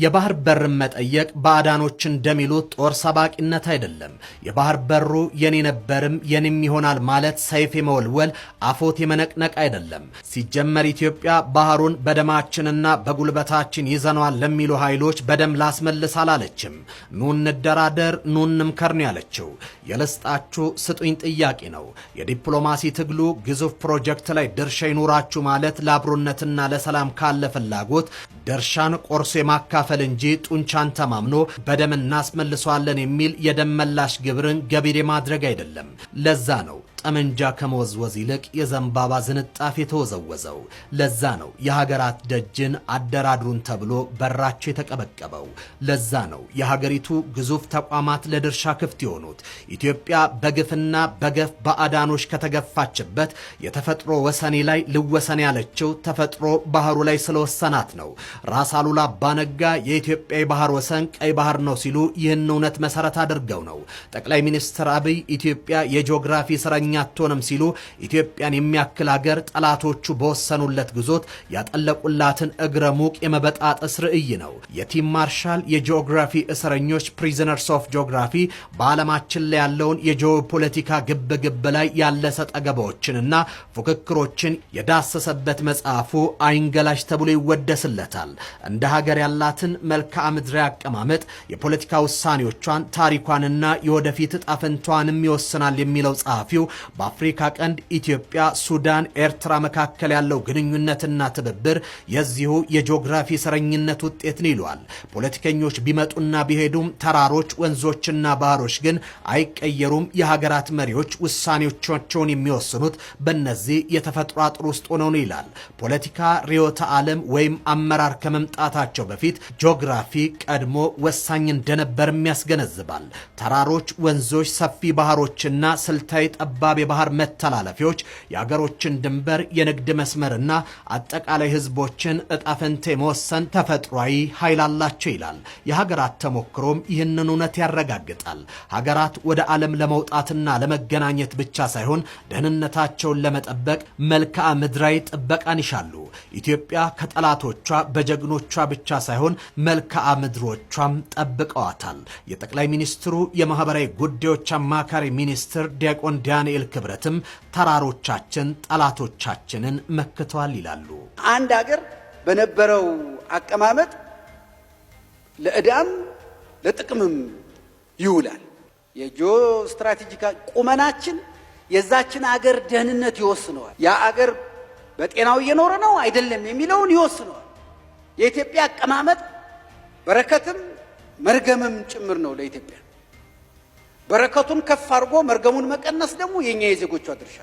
የባህር በር መጠየቅ ባዕዳኖች እንደሚሉት ጦር ሰባቂነት አይደለም። የባህር በሩ የኔ ነበርም የኔም ይሆናል ማለት ሰይፍ የመወልወል አፎት የመነቅነቅ አይደለም። ሲጀመር ኢትዮጵያ ባህሩን በደማችንና በጉልበታችን ይዘኗል ለሚሉ ኃይሎች በደም ላስመልስ አላለችም። ኑ እንደራደር፣ ኑ እንምከር ነው ያለችው። የልስጣችሁ ስጡኝ ጥያቄ ነው። የዲፕሎማሲ ትግሉ ግዙፍ ፕሮጀክት ላይ ድርሻ ይኑራችሁ ማለት ለአብሮነትና ለሰላም ካለ ፍላጎት ድርሻን ቆርሶ የማካፈል እንጂ ጡንቻን ተማምኖ በደም እናስመልሷለን የሚል የደም መላሽ ግብርን ገቢር ማድረግ አይደለም። ለዛ ነው ጠመንጃ ከመወዝወዝ ይልቅ የዘንባባ ዝንጣፍ የተወዘወዘው። ለዛ ነው የሀገራት ደጅን አደራድሩን ተብሎ በራቸው የተቀበቀበው። ለዛ ነው የሀገሪቱ ግዙፍ ተቋማት ለድርሻ ክፍት የሆኑት። ኢትዮጵያ በግፍና በገፍ ባዕዳኖች ከተገፋችበት የተፈጥሮ ወሰኔ ላይ ልወሰን ያለችው ተፈጥሮ ባህሩ ላይ ስለወሰናት ነው። ራስ አሉላ አባነጋ የኢትዮጵያ የባህር ወሰን ቀይ ባህር ነው ሲሉ ይህን እውነት መሰረት አድርገው ነው። ጠቅላይ ሚኒስትር አብይ ኢትዮጵያ የጂኦግራፊ እስረኛ አትሆንም ሲሉ ኢትዮጵያን የሚያክል ሀገር ጠላቶቹ በወሰኑለት ግዞት ያጠለቁላትን እግረ ሙቅ የመበጣጠስ ርዕይ ነው። የቲም ማርሻል የጂኦግራፊ እስረኞች ፕሪዝነርስ ኦፍ ጂኦግራፊ በዓለማችን ላይ ያለውን የጂኦፖለቲካ ግብ ላይ ያለሰ ጠገባዎችንና ፉክክሮችን የዳሰሰበት መጽሐፉ አይንገላሽ ተብሎ ይወደስለታል። እንደ ሀገር ያላትን መልክዓ ምድራዊ አቀማመጥ፣ የፖለቲካ ውሳኔዎቿን፣ ታሪኳንና የወደፊት ዕጣ ፈንታዋንም ይወስናል የሚለው ጸሐፊው በአፍሪካ ቀንድ ኢትዮጵያ፣ ሱዳን፣ ኤርትራ መካከል ያለው ግንኙነትና ትብብር የዚሁ የጂኦግራፊ እስረኝነት ውጤት ነው ይሏል። ፖለቲከኞች ቢመጡና ቢሄዱም ተራሮች፣ ወንዞችና ባህሮች ግን አይቀየሩም። የሀገራት መሪዎች ውሳኔዎቻቸውን የሚወስኑት በእነዚህ የተፈጥሮ አጥር ውስጥ ሆነው ነው ይላል። ፖለቲካ ርዕዮተ ዓለም ወይም አመራር ከመምጣታቸው በፊት ጂኦግራፊ ቀድሞ ወሳኝ እንደነበርም ያስገነዝባል። ተራሮች፣ ወንዞች፣ ሰፊ ባህሮችና ስልታዊ ጠባብ የባህር መተላለፊያዎች የአገሮችን ድንበር፣ የንግድ መስመርና አጠቃላይ ህዝቦችን ዕጣ ፈንታ የመወሰን ተፈጥሯዊ ኃይል አላቸው ይላል። የሀገራት ተሞክሮም ይህንን እውነት ያረጋግጣል። ሀገራት ወደ ዓለም ለመውጣትና ለመገናኘት ብቻ ሳይሆን ደህንነታቸውን ለመጠበቅ መልክዓ ምድራዊ ጥበቃን ይሻሉ። ኢትዮጵያ ከጠላቶቿ በጀግኖቿ ብቻ ሳይሆን መልክዓ ምድሮቿም ጠብቀዋታል። የጠቅላይ ሚኒስትሩ የማህበራዊ ጉዳዮች አማካሪ ሚኒስትር ዲያቆን ዳንኤል ክብረትም ተራሮቻችን ጠላቶቻችንን መክተዋል ይላሉ። አንድ ሀገር በነበረው አቀማመጥ ለዕዳም ለጥቅምም ይውላል። የጂኦ ስትራቴጂካል ቁመናችን የዛችን ሀገር ደህንነት ይወስነዋል። ያ ሀገር በጤናው እየኖረ ነው አይደለም የሚለውን ይወስነዋል። የኢትዮጵያ አቀማመጥ በረከትም መርገምም ጭምር ነው ለኢትዮጵያ። በረከቱን ከፍ አድርጎ መርገሙን መቀነስ ደግሞ የኛ የዜጎቿ ድርሻ።